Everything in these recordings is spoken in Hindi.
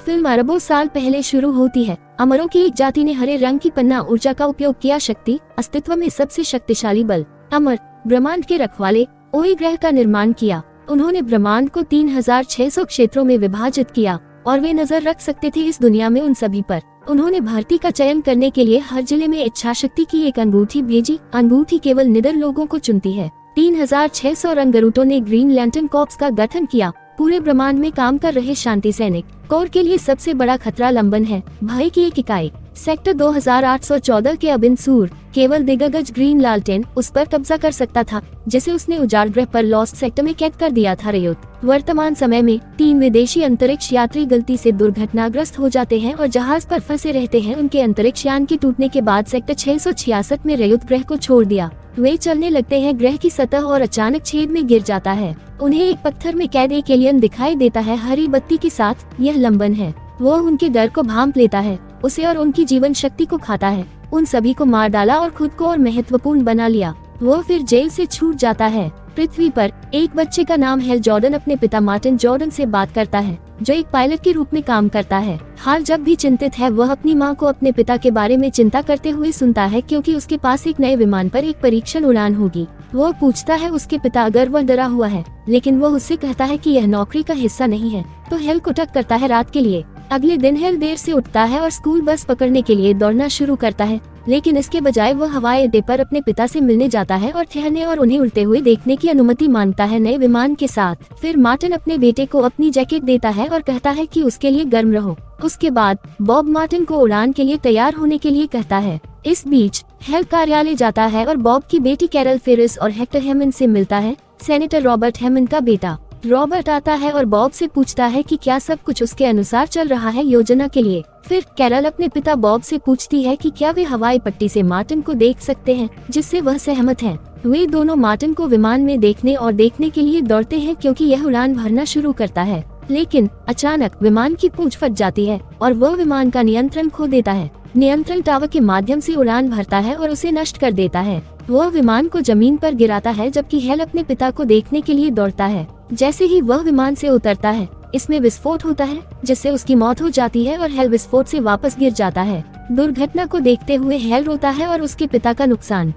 फिल्म अरबों साल पहले शुरू होती है। अमरों की एक जाति ने हरे रंग की पन्ना ऊर्जा का उपयोग किया। शक्ति, अस्तित्व में सबसे शक्तिशाली बल। अमर, ब्रह्मांड के रखवाले, ओई ग्रह का निर्माण किया। उन्होंने ब्रह्मांड को 3600 क्षेत्रों में विभाजित किया और वे नजर रख सकते थे इस दुनिया में उन सभी पर। उन्होंने भर्ती का चयन करने के लिए हर जिले में इच्छा शक्ति की एक अंगूठी भेजी। अंगूठी केवल निडर लोगों को चुनती है। 3600 रंगरूटों ने ग्रीन लैंटर्न कॉर्प्स का गठन किया। पूरे ब्रह्मांड में काम कर रहे शांति सैनिक। कोर के लिए सबसे बड़ा खतरा लंबन है, भय की एक इकाई। सेक्टर 2814 के अबिनसूर केवल दिग्गज ग्रीन लालटेन उस पर कब्जा कर सकता था, जिसे उसने उजाड़ ग्रह पर लॉस्ट सेक्टर में कैद कर दिया था। रेयुत वर्तमान समय में 3 विदेशी अंतरिक्ष यात्री गलती से दुर्घटनाग्रस्त हो जाते हैं और जहाज पर फंसे रहते हैं। उनके अंतरिक्ष यान के टूटने के बाद सेक्टर 666 में रेयुत ग्रह को छोड़ दिया। वे चलने लगते हैं ग्रह की सतह और अचानक छेद में गिर जाता है। उन्हें एक पत्थर में कैद एक एलियन दिखाई देता है हरी बत्ती के साथ। यह लंबन है। वो उनके डर को भांप लेता है, उसे और उनकी जीवन शक्ति को खाता है। उन सभी को मार डाला और खुद को और महत्वपूर्ण बना लिया। वो फिर जेल से छूट जाता है। पृथ्वी पर एक बच्चे का नाम हेल जॉर्डन अपने पिता मार्टिन जॉर्डन से बात करता है, जो एक पायलट के रूप में काम करता है। हाल जब भी चिंतित है, वह अपनी माँ को अपने पिता के बारे में चिंता करते हुए सुनता है, क्योंकि उसके पास एक नए विमान पर एक परीक्षण उड़ान होगी। वो पूछता है उसके पिता अगर वह डरा हुआ है, लेकिन वो उससे कहता है कि यह नौकरी का हिस्सा नहीं है। तो हेल कुटक करता है रात के लिए। अगले दिन हेल देर से उठता है और स्कूल बस पकड़ने के लिए दौड़ना शुरू करता है, लेकिन इसके बजाय वह हवाई अड्डे पर अपने पिता से मिलने जाता है और ठहरने और उन्हें उड़ते हुए देखने की अनुमति मांगता है नए विमान के साथ। फिर मार्टिन अपने बेटे को अपनी जैकेट देता है और कहता है कि उसके लिए गर्म रहो। उसके बाद बॉब मार्टिन को उड़ान के लिए तैयार होने के लिए कहता है। इस बीच हेल कार्यालय जाता है और बॉब की बेटी कैरल फेरिस और हेक्टर हेमन से मिलता है, सेनेटर रॉबर्ट हेमन का बेटा। रॉबर्ट आता है और बॉब से पूछता है कि क्या सब कुछ उसके अनुसार चल रहा है योजना के लिए। फिर कैरल अपने पिता बॉब से पूछती है कि क्या वे हवाई पट्टी से मार्टिन को देख सकते हैं, जिससे वह सहमत हैं। वे दोनों मार्टिन को विमान में देखने के लिए दौड़ते हैं, क्योंकि यह उड़ान भरना शुरू करता है। लेकिन अचानक विमान की पूंछ फट जाती है और वह विमान का नियंत्रण खो देता है। नियंत्रण टावर के माध्यम से उड़ान भरता है और उसे नष्ट कर देता है। वह विमान को जमीन पर गिराता है, जबकि हेल अपने पिता को देखने के लिए दौड़ता है। जैसे ही वह विमान से उतरता है, इसमें विस्फोट होता है, जिससे उसकी मौत हो जाती है और हेल विस्फोट से वापस गिर जाता है। दुर्घटना को देखते हुए हेल रोता है और उसके पिता का नुकसान।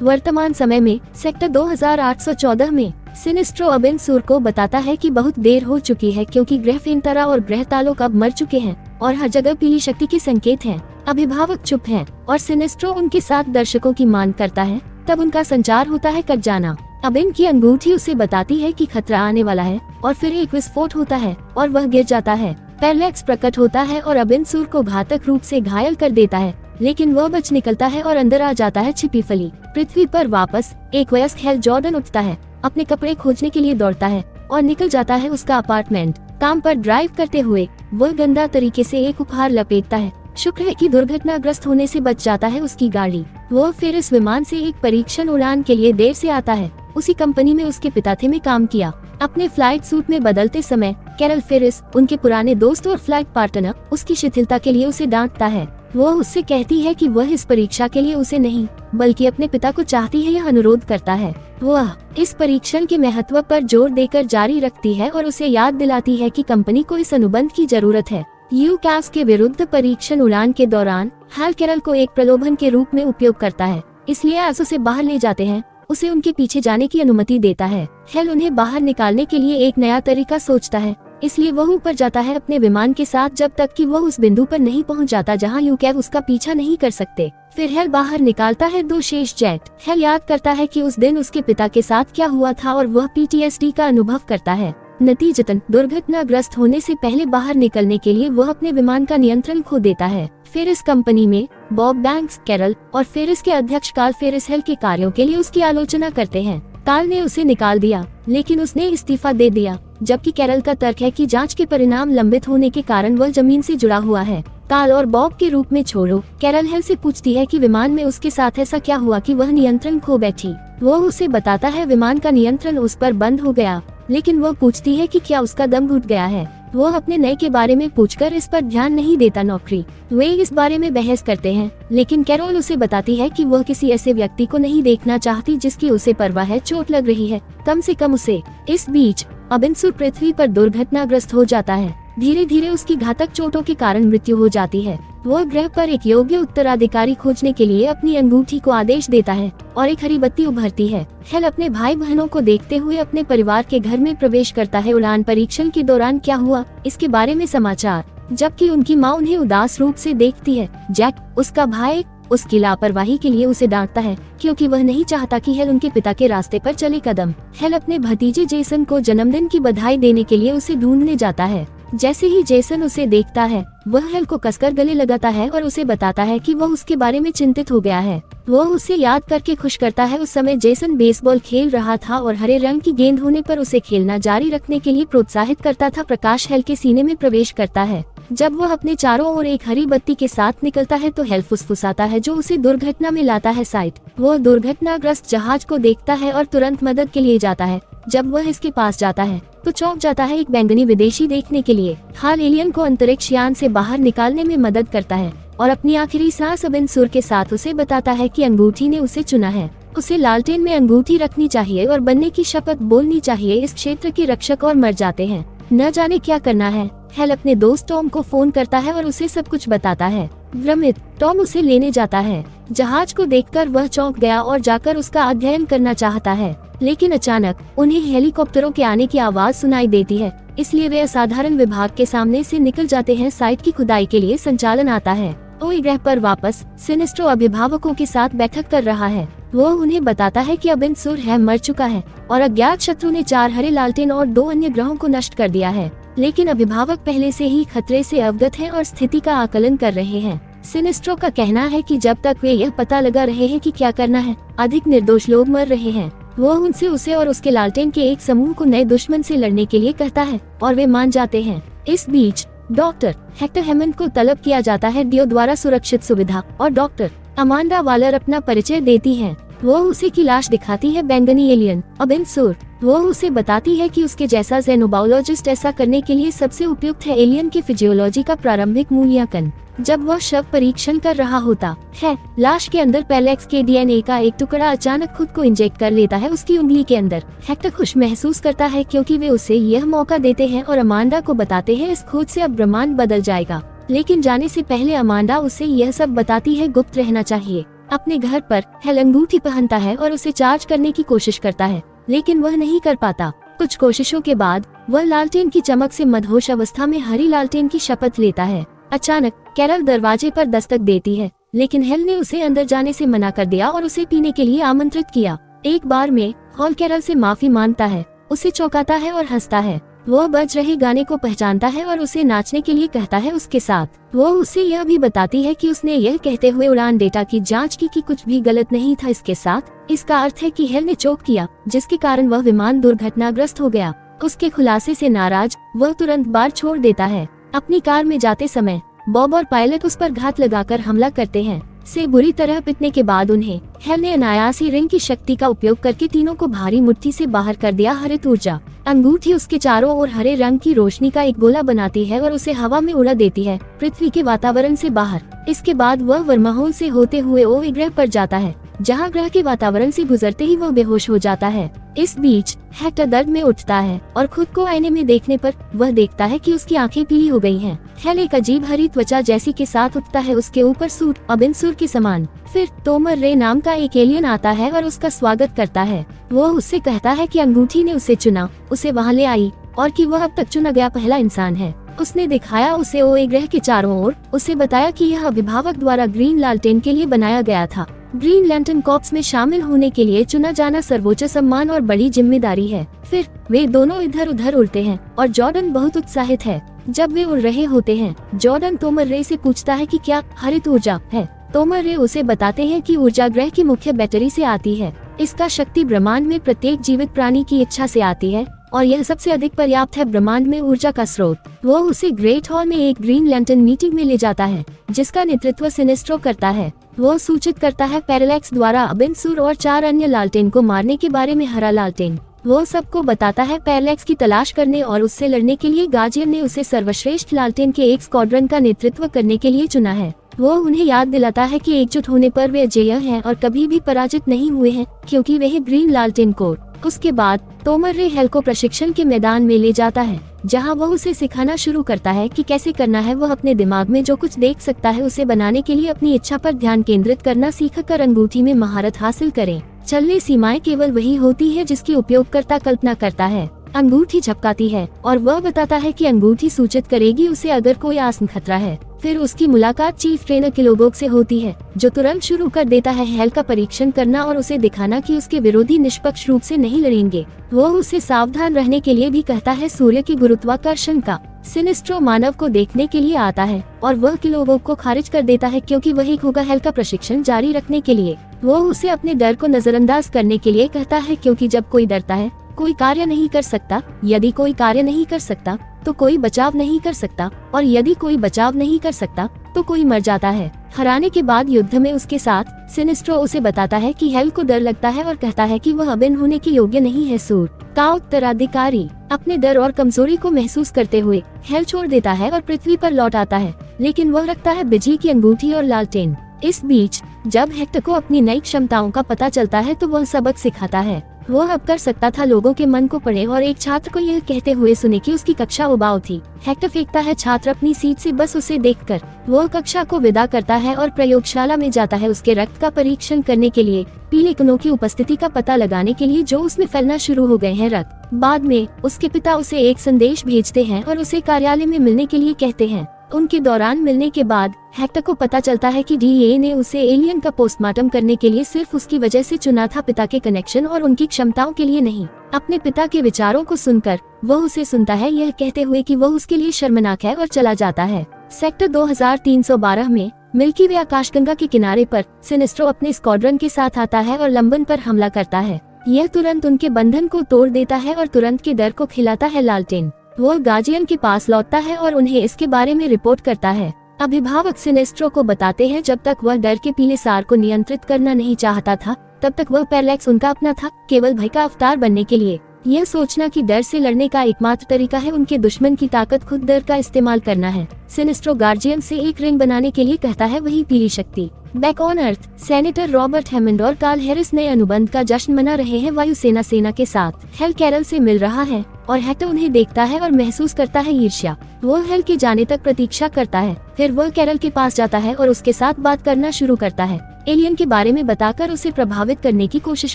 वर्तमान समय में सेक्टर 2814 में सिनिस्ट्रो अबिनसूर को बताता है कि बहुत देर हो चुकी है, क्योंकि ग्रह फेनतरा और ग्रह तालोक अब मर चुके हैं और हर जगह पीली शक्ति के संकेत हैं। अभिभावक चुप हैं और सिनिस्ट्रो उनके साथ दर्शकों की मांग करता है। तब उनका संचार होता है कट जाना। अबिन की अंगूठी उसे बताती है कि खतरा आने वाला है और फिर एक विस्फोट होता है और वह गिर जाता है। पैरलैक्स प्रकट होता है और अबिनसूर को घातक रूप से घायल कर देता है, लेकिन वह बच निकलता है और अंदर आ जाता है छिपी फली। पृथ्वी पर वापस एक वयस्क हेल जॉर्डन उठता है, अपने कपड़े खोजने के लिए दौड़ता है और निकल जाता है उसका अपार्टमेंट। काम पर ड्राइव करते हुए वह गंदा तरीके से एक उपहार लपेटता है। शुक्र है कि दुर्घटनाग्रस्त होने से बच जाता है उसकी गाड़ी। वह फिर इस विमान से एक परीक्षण उड़ान के लिए देर से आता है। उसी कंपनी में उसके पिता थे में काम किया। अपने फ्लाइट सूट में बदलते समय कैरल फेरिस, उनके पुराने दोस्त और फ्लाइट पार्टनर, उसकी शिथिलता के लिए उसे डांटता है। वह उससे कहती है कि वह इस परीक्षा के लिए उसे नहीं बल्कि अपने पिता को चाहती है, यह अनुरोध करता है। वह इस परीक्षण के महत्व पर जोर देकर जारी रखती है और उसे याद दिलाती है कि कंपनी को इस अनुबंध की जरूरत है। यूकैव्स के विरुद्ध परीक्षण उड़ान के दौरान हेल कैरल को एक प्रलोभन के रूप में उपयोग करता है, इसलिए एज उसे बाहर ले जाते हैं, उसे उनके पीछे जाने की अनुमति देता है। हेल उन्हें बाहर निकालने के लिए एक नया तरीका सोचता है, इसलिए वह ऊपर जाता है अपने विमान के साथ, जब तक कि वह उस बिंदु पर नहीं पहुंच जाता जहां यूकैव उसका पीछा नहीं कर सकते। फिर हेल बाहर निकालता है 2 शेष जेट। हेल याद करता है कि उस दिन उसके पिता के साथ क्या हुआ था और वह PTSD का अनुभव करता है। नतीजतन दुर्घटनाग्रस्त होने से पहले बाहर निकलने के लिए वह अपने विमान का नियंत्रण खो देता है। फिर इस कंपनी में बॉब बैंक्स, कैरल और फेरिस के अध्यक्ष कार्ल फेरिस हेल के कार्यों के लिए उसकी आलोचना करते हैं। कार्ल ने उसे निकाल दिया, लेकिन उसने इस्तीफा दे दिया, जबकि कैरल का तर्क है कि जांच के परिणाम लंबित होने के कारण वह जमीन से जुड़ा हुआ है। कार्ल और बॉब के रूप में छोड़ो। कैरल हेल से पूछती है कि विमान में उसके साथ ऐसा क्या हुआ कि वह नियंत्रण खो बैठी। वो उसे बताता है विमान का नियंत्रण उस पर बंद हो गया, लेकिन वह पूछती है कि क्या उसका दम घुट गया है। वो अपने नए के बारे में पूछकर इस पर ध्यान नहीं देता नौकरी। वे इस बारे में बहस करते हैं, लेकिन कैरोल उसे बताती है कि वह किसी ऐसे व्यक्ति को नहीं देखना चाहती जिसकी उसे परवाह है, चोट लग रही है, कम से कम उसे। इस बीच अबिनसूर पृथ्वी पर दुर्घटनाग्रस्त हो जाता है। धीरे धीरे उसकी घातक चोटों के कारण मृत्यु हो जाती है। वह ग्रह पर एक योग्य उत्तराधिकारी खोजने के लिए अपनी अंगूठी को आदेश देता है और एक हरी बत्ती उभरती है। हेल अपने भाई बहनों को देखते हुए अपने परिवार के घर में प्रवेश करता है। उड़ान परीक्षण के दौरान क्या हुआ, इसके बारे में समाचार, जबकि उनकी माँ उन्हें उदास रूप से देखती है। जैक, उसका भाई, उसकी लापरवाही के लिए उसे डांटता है क्योंकि वह नहीं चाहता कि हेल उनके पिता के रास्ते पर चले कदम। हेल अपने भतीजे जेसन को जन्मदिन की बधाई देने के लिए उसे ढूंढने जाता है। जैसे ही जेसन उसे देखता है, वह हेल को कसकर गले लगाता है और उसे बताता है कि वह उसके बारे में चिंतित हो गया है। वह उसे याद करके खुश करता है। उस समय जेसन बेसबॉल खेल रहा था और हरे रंग की गेंद होने पर उसे खेलना जारी रखने के लिए प्रोत्साहित करता था। प्रकाश हेल के सीने में प्रवेश करता है। जब वह अपने चारों ओर एक हरी बत्ती के साथ निकलता है तो हेल फुसफुसाता है जो उसे दुर्घटना में लाता है। साइट, वह दुर्घटनाग्रस्त जहाज को देखता है और तुरंत मदद के लिए जाता है। जब वह इसके पास जाता है तो चौंक जाता है। एक बैंगनी विदेशी देखने के लिए हाल एलियन को अंतरिक्ष यान से बाहर निकालने में मदद करता है और अपनी आखिरी सांस अबिन सुर के साथ उसे बताता है कि अंगूठी ने उसे चुना है। उसे लालटेन में अंगूठी रखनी चाहिए और बनने की शपथ बोलनी चाहिए। इस क्षेत्र के रक्षक और मर जाते हैं, न जाने क्या करना है। हेल अपने दोस्त टॉम को फोन करता है और उसे सब कुछ बताता है। भ्रमित टॉम उसे लेने जाता है। जहाज को देखकर वह चौंक गया और जाकर उसका अध्ययन करना चाहता है, लेकिन अचानक उन्हें हेलीकॉप्टरों के आने की आवाज सुनाई देती है, इसलिए वे असाधारण विभाग के सामने से निकल जाते हैं। साइट की खुदाई के लिए संचालन आता है। ओई ग्रह पर वापस सिनिस्ट्रो अभिभावकों के साथ बैठक कर रहा है। वह उन्हें बताता है कि अबिन सुर है मर चुका है और अज्ञात शत्रु ने 4 हरे लालटेन और 2 अन्य ग्रहों को नष्ट कर दिया है, लेकिन अभिभावक पहले से ही खतरे से अवगत हैं और स्थिति का आकलन कर रहे हैं। सिनिस्ट्रो का कहना है कि जब तक वे यह पता लगा रहे हैं कि क्या करना है, अधिक निर्दोष लोग मर रहे हैं। वह उनसे उसे और उसके लालटेन के एक समूह को नए दुश्मन से लड़ने के लिए कहता है और वे मान जाते हैं। इस बीच डॉक्टर हेक्टर हेमंड को तलब किया जाता है डियो द्वारा सुरक्षित सुविधा, और डॉक्टर अमांडा वालर अपना परिचय देती है। वह उसे की लाश दिखाती है बैंगनी एलियन अबिन सुर। वह उसे बताती है कि उसके जैसा ज़ेनोबायोलॉजिस्ट ऐसा करने के लिए सबसे उपयुक्त है। एलियन की फिजियोलॉजी का प्रारंभिक मूल्यांकन। जब वह शव परीक्षण कर रहा होता है, लाश के अंदर पैलेक्स के डीएनए का एक टुकड़ा अचानक खुद को इंजेक्ट कर लेता है उसकी उंगली के अंदर। हेक्टर खुश महसूस करता है क्योंकि वे उसे यह मौका देते हैं और अमांडा को बताते हैं इस खोज से अब ब्रह्मांड बदल जाएगा। लेकिन जाने से पहले अमांडा उसे यह सब बताती है गुप्त रहना चाहिए। अपने घर पर हेल अंगूठी पहनता है और उसे चार्ज करने की कोशिश करता है, लेकिन वह नहीं कर पाता। कुछ कोशिशों के बाद वह लालटेन की चमक से मदहोश अवस्था में हरी लालटेन की शपथ लेता है। अचानक कैरल दरवाजे पर दस्तक देती है, लेकिन हेल ने उसे अंदर जाने से मना कर दिया और उसे पीने के लिए आमंत्रित किया। एक बार में हॉल कैरल से माफी मांगता है, उसे चौंकाता है और हंसता है। वह बज रहे गाने को पहचानता है और उसे नाचने के लिए कहता है उसके साथ। वह उसे यह भी बताती है कि उसने यह कहते हुए उड़ान डेटा की जांच की कि कुछ भी गलत नहीं था इसके साथ। इसका अर्थ है कि हेल ने चोक किया, जिसके कारण वह विमान दुर्घटनाग्रस्त हो गया। उसके खुलासे से नाराज वह तुरंत बार छोड़ देता है। अपनी कार में जाते समय बॉब और पायलट उस पर घात लगाकर हमला करते हैं। से बुरी तरह पिटने के बाद उन्हें हेल ने अनायासी रिंग की शक्ति का उपयोग करके तीनों को भारी मुट्ठी से बाहर कर दिया। हरित ऊर्जा अंगूठी उसके चारों ओर हरे रंग की रोशनी का एक गोला बनाती है और उसे हवा में उड़ा देती है, पृथ्वी के वातावरण से बाहर। इसके बाद वह वर्महोल से होते हुए ओई ग्रह पर जाता है, जहां ग्रह के वातावरण से गुजरते ही वह बेहोश हो जाता है। इस बीच हेक्टर दर्द में उठता है और खुद को आईने में देखने पर वह देखता है कि उसकी आंखें पीली हो गई हैं। हेल एक अजीब हरी त्वचा जैसी के साथ उठता है, उसके ऊपर सूट अबिन सुर के समान। फिर तोमर रे नाम का एक एलियन आता है और उसका स्वागत करता है। वह उससे कहता है कि अंगूठी ने उसे चुना, उसे वहाँ ले आई और कि वह अब तक चुना गया पहला इंसान है। उसने दिखाया उसे ओए ग्रह के चारों ओर, उसे बताया कि यह अभिभावक द्वारा ग्रीन लालटेन के लिए बनाया गया था। ग्रीन लैंटर्न कॉर्प्स में शामिल होने के लिए चुना जाना सर्वोच्च सम्मान और बड़ी जिम्मेदारी है। फिर वे दोनों इधर उधर उड़ते हैं और जॉर्डन बहुत उत्साहित है। जब वे उड़ रहे होते हैं, जॉर्डन तोमर रे से पूछता है कि क्या हरित ऊर्जा है। तोमर रे उसे बताते हैं कि ऊर्जा ग्रह की मुख्य बैटरी से आती है। इसका शक्ति ब्रह्मांड में प्रत्येक जीवित प्राणी की इच्छा से आती है और यह सबसे अधिक पर्याप्त है ब्रह्मांड में ऊर्जा का स्रोत। वो उसे ग्रेट हॉल में एक ग्रीन लैंटर्न मीटिंग में ले जाता है, जिसका नेतृत्व सिनिस्ट्रो करता है। वो सूचित करता है पैरालैक्स द्वारा अबिन सुर और 4 अन्य लालटेन को मारने के बारे में। हरा लालटेन वो सबको बताता है पैरालैक्स की तलाश करने और उससे लड़ने के लिए गार्जियन ने उसे सर्वश्रेष्ठ लालटेन के एक स्क्वाड्रन का नेतृत्व करने के लिए चुना है। वो उन्हें याद दिलाता है कि एकजुट होने पर वे अजेय हैं और कभी भी पराजित नहीं हुए हैं, क्योंकि वे ग्रीन लालटेन कोर उसके बाद तोमर रे हेल को प्रशिक्षण के मैदान में ले जाता है, जहां वह उसे सिखाना शुरू करता है कि कैसे करना है। वह अपने दिमाग में जो कुछ देख सकता है उसे बनाने के लिए अपनी इच्छा पर ध्यान केंद्रित करना सीखकर अंगूठी में महारत हासिल करें। चलने सीमाएं केवल वही होती है जिसकी उपयोगकर्ता कल्पना करता है। अंगूठी झपकाती है और वह बताता है कि अंगूठी सूचित करेगी उसे अगर कोई आसन खतरा है। फिर उसकी मुलाकात चीफ ट्रेनर किलोबोक से होती है, जो तुरंत शुरू कर देता है हेल का परीक्षण करना और उसे दिखाना कि उसके विरोधी निष्पक्ष रूप से नहीं लड़ेंगे। वह उसे सावधान रहने के लिए भी कहता है सूर्य की गुरुत्वाकर्षण का। सिनिस्ट्रो मानव को देखने के लिए आता है और वह किलोबोक को खारिज कर देता है क्योंकि वही होगा हेल का प्रशिक्षण जारी रखने के लिए। वो उसे अपने डर को नजरअंदाज करने के लिए कहता है क्योंकि जब कोई डरता है कोई कार्य नहीं कर सकता। यदि कोई कार्य नहीं कर सकता तो कोई बचाव नहीं कर सकता, और यदि कोई बचाव नहीं कर सकता तो कोई मर जाता है। हराने के बाद युद्ध में उसके साथ सिनिस्ट्रो उसे बताता है कि हेल को डर लगता है और कहता है कि वह अभिन्न होने के योग्य नहीं है। सूर का उत्तराधिकारी अपने डर और कमजोरी को महसूस करते हुए हेल छोड़ देता है और पृथ्वी पर लौट आता है, लेकिन वह रखता है बिजली की अंगूठी और लालटेन। इस बीच जब हेक्टर को अपनी नई क्षमताओं का पता चलता है तो वह सबक सिखाता है। वह अब कर सकता था लोगों के मन को पढ़े और एक छात्र को यह कहते हुए सुने कि उसकी कक्षा उबाऊ थी। हेक्टर फेंकता है छात्र अपनी सीट से बस उसे देखकर। वह कक्षा को विदा करता है और प्रयोगशाला में जाता है उसके रक्त का परीक्षण करने के लिए, पीले कणों की उपस्थिति का पता लगाने के लिए जो उसमें फैलना शुरू हो गए हैं। रक्त बाद में उसके पिता उसे एक संदेश भेजते हैं और उसे कार्यालय में मिलने के लिए कहते हैं। उनके दौरान मिलने के बाद हेक्टर को पता चलता है कि डीए ने उसे एलियन का पोस्टमार्टम करने के लिए सिर्फ उसकी वजह से चुना था, पिता के कनेक्शन और उनकी क्षमताओं के लिए नहीं। अपने पिता के विचारों को सुनकर वह उसे सुनता है, यह कहते हुए कि वह उसके लिए शर्मनाक है, और चला जाता है। सेक्टर 2312 में मिल्की वे आकाशगंगा के किनारे पर सिनिस्ट्रो अपने स्क्वाड्रन के साथ आता है और लंबन पर हमला करता है। यह तुरंत उनके बंधन को तोड़ देता है और तुरंत के डर को खिलाता है। लालटेन वो गार्जियन के पास लौटता है और उन्हें इसके बारे में रिपोर्ट करता है। अभिभावक सिनेस्ट्रो को बताते हैं जब तक वह डर के पीले सार को नियंत्रित करना नहीं चाहता था तब तक वह पैरलैक्स उनका अपना था, केवल भय का अवतार बनने के लिए। यह सोचना कि डर से लड़ने का एकमात्र तरीका है उनके दुश्मन की ताकत खुद डर का इस्तेमाल करना है। सिनेस्ट्रो गार्जियन से एक रिंग बनाने के लिए कहता है, वही पीली शक्ति। Back on earth senator Robert Hammond और कार्ल हैरिस नए अनुबंध का जश्न मना रहे हैं वायुसेना सेना के साथ। हेल कैरल से मिल रहा है और हेक्टर उन्हें देखता है और महसूस करता है ईर्ष्या। वो हेल के जाने तक प्रतीक्षा करता है, फिर वह कैरल के पास जाता है और उसके साथ बात करना शुरू करता है। एलियन के बारे में बताकर उसे प्रभावित करने की कोशिश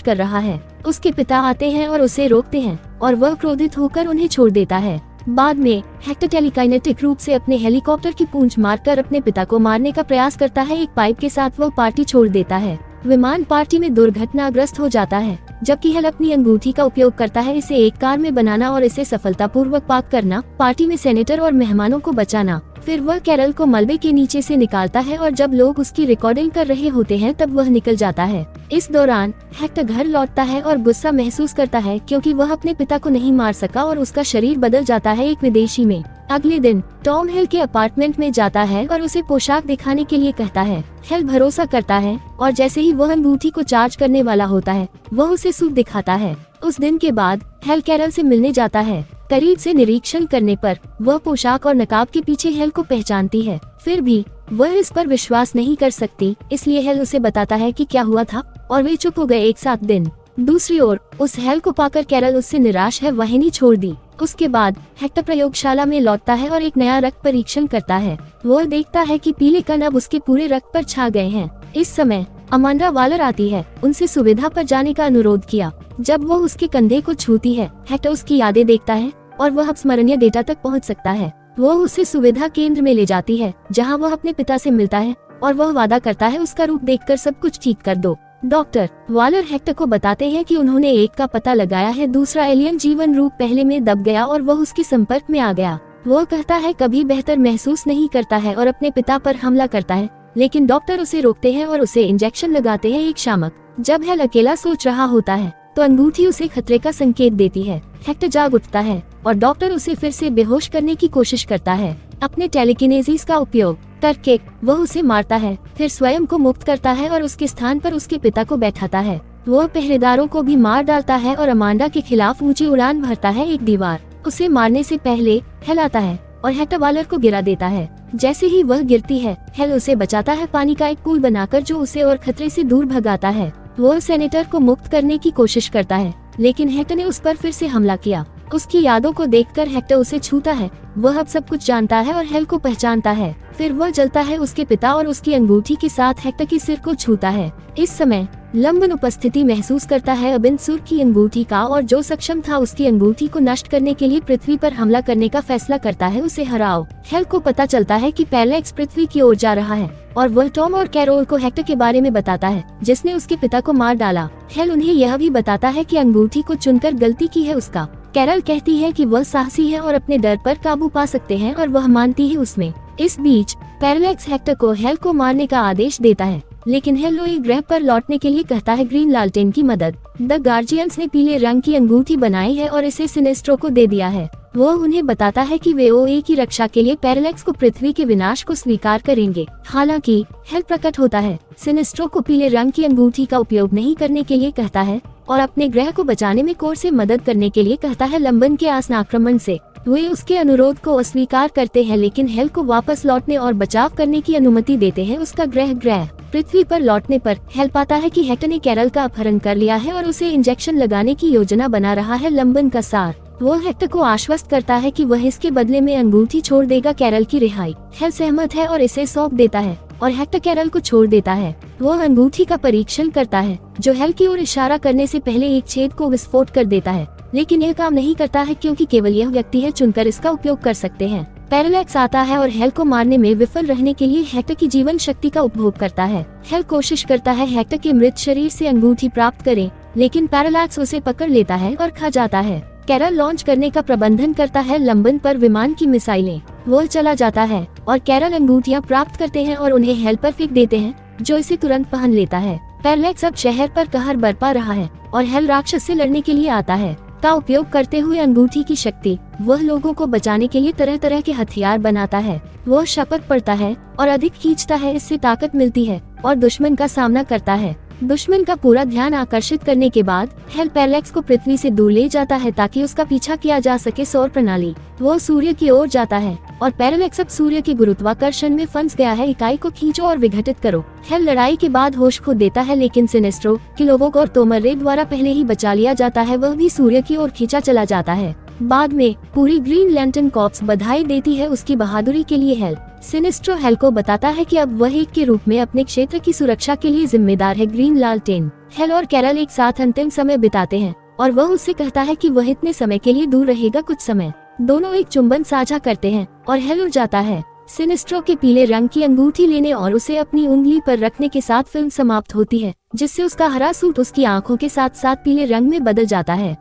कर रहा है। उसके पिता आते हैं और उसे रोकते हैं और वह क्रोधित होकर उन्हें छोड़ देता है। बाद में हेक्टर टेलीकाइनेटिक रूप से अपने हेलीकॉप्टर की पूंछ मारकर अपने पिता को मारने का प्रयास करता है। एक पाइप के साथ वह पार्टी छोड़ देता है। विमान पार्टी में दुर्घटनाग्रस्त हो जाता है, जबकि हेल अपनी अंगूठी का उपयोग करता है इसे एक कार में बनाना और इसे सफलतापूर्वक पार्क करना, पार्टी में सेनेटर और मेहमानों को बचाना। फिर वह कैरल को मलबे के नीचे से निकालता है और जब लोग उसकी रिकॉर्डिंग कर रहे होते हैं तब वह निकल जाता है। इस दौरान हेक्टर घर लौटता है और गुस्सा महसूस करता है क्योंकि वह अपने पिता को नहीं मार सका और उसका शरीर बदल जाता है एक विदेशी में। अगले दिन टॉम हेल के अपार्टमेंट में जाता है और उसे पोशाक दिखाने के लिए कहता है। हेल भरोसा करता है और जैसे ही वह अंगूठी को चार्ज करने वाला होता है वह उसे सूट दिखाता है। उस दिन के बाद हेल कैरल से मिलने जाता है। करीब से निरीक्षण करने पर वह पोशाक और नकाब के पीछे हेल को पहचानती है। फिर भी वह इस पर विश्वास नहीं कर सकती, इसलिए हेल उसे बताता है कि क्या हुआ था और वे चुप हो गए एक साथ दिन। दूसरी ओर उस हेल को पाकर कैरल उससे निराश है, वह नहीं छोड़ दी। उसके बाद हेक्टर प्रयोगशाला में लौटता है और एक नया रक्त परीक्षण करता है। वह देखता है कि पीले कण अब उसके पूरे रक्त पर छा गए हैं। इस समय अमांडा वालर आती है, उनसे सुविधा पर जाने का अनुरोध किया। जब वह उसके कंधे को छूती है हेक्टर उसकी यादें देखता है और वह अब स्मरणीय डेटा तक पहुंच सकता है। वह उसे सुविधा केंद्र में ले जाती है जहां वह अपने पिता से मिलता है और वह वादा करता है उसका रूप देखकर सब कुछ ठीक कर दो। डॉक्टर वालर हेक्टर को बताते हैं कि उन्होंने एक का पता लगाया है, दूसरा एलियन जीवन रूप पहले में दब गया और वह उसके संपर्क में आ गया। वह कहता है कभी बेहतर महसूस नहीं करता है और अपने पिता पर हमला करता है, लेकिन डॉक्टर उसे रोकते हैं और उसे इंजेक्शन लगाते हैं। एक शामक जब हेल अकेला सोच रहा होता है तो अंगूठी उसे खतरे का संकेत देती है। हेक्टर जाग उठता है और डॉक्टर उसे फिर से बेहोश करने की कोशिश करता है। अपने टेलीकिनेसिस का उपयोग करके वह उसे मारता है, फिर स्वयं को मुक्त करता है और उसके स्थान पर उसके पिता को बैठाता है। वह पहरेदारों को भी मार डालता है और अमांडा के खिलाफ ऊंची उड़ान भरता है। एक दीवार उसे मारने से पहले हेल आता है और हेक्टर वालर को गिरा देता है। जैसे ही वह गिरती है हेल उसे बचाता है, पानी का एक पुल बनाकर जो उसे और खतरे से दूर भगाता है। वह सेनेटर को मुक्त करने की कोशिश करता है, लेकिन हेक्टर ने उस पर फिर से हमला किया। उसकी यादों को देखकर हेक्टर उसे छूता है। वह अब सब कुछ जानता है और हेल को पहचानता है। फिर वह जलता है उसके पिता और उसकी अंगूठी के साथ हेक्टर के सिर को छूता है। इस समय लंबन उपस्थिति महसूस करता है अबिनसुर की अंगूठी का, और जो सक्षम था उसकी अंगूठी को नष्ट करने के लिए पृथ्वी पर हमला करने का फैसला करता है उसे हराओ। हेल को पता चलता है कि पैरेलैक्स पृथ्वी की ओर जा रहा है और वह टॉम और कैरोल को हेक्टर के बारे में बताता है जिसने उसके पिता को मार डाला। हेल उन्हें यह भी बताता है कि अंगूठी को चुनकर गलती की है उसका। कैरल कहती है कि वह साहसी है और अपने डर पर काबू पा सकते हैं और वह मानती है उसमें। इस बीच पैरेलैक्स हेक्टर को हेल को मारने का आदेश देता है, लेकिन हेल लोई ग्रह पर लौटने के लिए कहता है ग्रीन लालटेन की मदद। द गार्जियंस ने पीले रंग की अंगूठी बनाई है और इसे सिनेस्ट्रो को दे दिया है। वह उन्हें बताता है कि वे ओए की रक्षा के लिए पैरेलैक्स को पृथ्वी के विनाश को स्वीकार करेंगे। हालांकि हेल प्रकट होता है, सिनेस्ट्रो को पीले रंग की अंगूठी का उपयोग नहीं करने के लिए कहता है और अपने ग्रह को बचाने में कोर से मदद करने के लिए कहता है लंबन के आसन आक्रमण से। वे उसके अनुरोध को अस्वीकार करते हैं, लेकिन हेल को वापस लौटने और बचाव करने की अनुमति देते हैं। उसका ग्रह पृथ्वी पर लौटने पर हेल पाता है कि हेक्टर ने कैरल का अपहरण कर लिया है और उसे इंजेक्शन लगाने की योजना बना रहा है लंबन का सार। वो हेक्टर को आश्वस्त करता है कि वह इसके बदले में अंगूठी छोड़ देगा कैरल की रिहाई। हेल सहमत है और इसे सौंप देता है और हेक्टर कैरल को छोड़ देता है। वह अंगूठी का परीक्षण करता है जो हेल की ओर इशारा करने से पहले एक छेद को विस्फोट कर देता है, लेकिन यह काम नहीं करता है क्योंकि केवल यह व्यक्ति है चुनकर इसका उपयोग कर सकते हैं। पैरेलैक्स आता है और हेल को मारने में विफल रहने के लिए हेक्टर की जीवन शक्ति का उपभोग करता है। हेल कोशिश करता है हेक्टर के मृत शरीर से अंगूठी प्राप्त करे, लेकिन पैरेलैक्स उसे पकड़ लेता है और खा जाता है। कैरल लॉन्च करने का प्रबंधन करता है लंबन पर विमान की मिसाइलें। वह चला जाता है और कैरल अंगूठियां प्राप्त करते हैं और उन्हें हेल पर फेंक देते हैं, जो इसे तुरंत पहन लेता है। पैरेलैक्स अब शहर पर कहर बरपा रहा है और हेल राक्षस से लड़ने के लिए आता है। का उपयोग करते हुए अंगूठी की शक्ति वह लोगों को बचाने के लिए तरह तरह के हथियार बनाता है। वह शपथ पड़ता है और अधिक खींचता है, इससे ताकत मिलती है और दुश्मन का सामना करता है। दुश्मन का पूरा ध्यान आकर्षित करने के बाद हेल पैरेलैक्स को पृथ्वी से दूर ले जाता है ताकि उसका पीछा किया जा सके सौर प्रणाली। वो सूर्य की ओर जाता है और पैरेलैक्स अब सूर्य के गुरुत्वाकर्षण में फंस गया है। इकाई को खींचो और विघटित करो। हेल लड़ाई के बाद होश खो देता है, लेकिन सिनेस्ट्रो, किलोवोक और तोमर्रे द्वारा पहले ही बचा लिया जाता है। वह भी सूर्य की ओर खींचा चला जाता है। बाद में पूरी ग्रीन लैंटर्न कॉर्प्स बधाई देती है उसकी बहादुरी के लिए। हेल सिनेस्ट्रो हेल को बताता है कि अब वह एक के रूप में अपने क्षेत्र की सुरक्षा के लिए जिम्मेदार है। ग्रीन लालटेन हेल और कैरल एक साथ अंतिम समय बिताते हैं और वह उससे कहता है कि वह इतने समय के लिए दूर रहेगा। कुछ समय दोनों एक चुंबन साझा करते हैं और हेल उड़ जाता है। सिनेस्ट्रो के पीले रंग की अंगूठी लेने और उसे अपनी उंगली पर रखने के साथ फिल्म समाप्त होती है, जिससे उसका हरा सूट उसकी आंखों के साथ साथ पीले रंग में बदल जाता है।